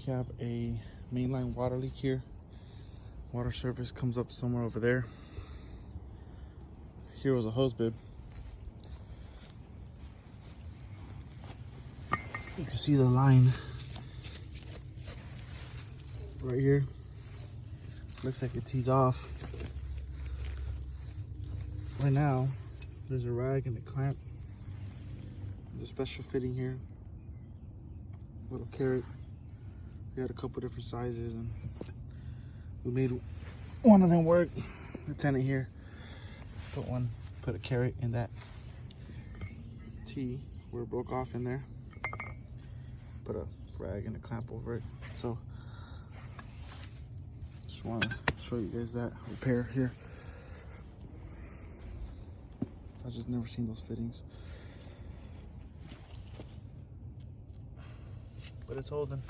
have a mainline water leak here. Water surface comes up somewhere over there. Here was a hose bib. You can see the line right here. Looks like it tees off. Right now, there's a rag and a clamp. There's a special fitting here. Little carrot. We had a couple different sizes and we made one of them work. The tenant here put a carrot in that T where it broke off in there. Put a rag and a clamp over it. So just want to show you guys that repair here. I've just never seen those fittings, but it's holding.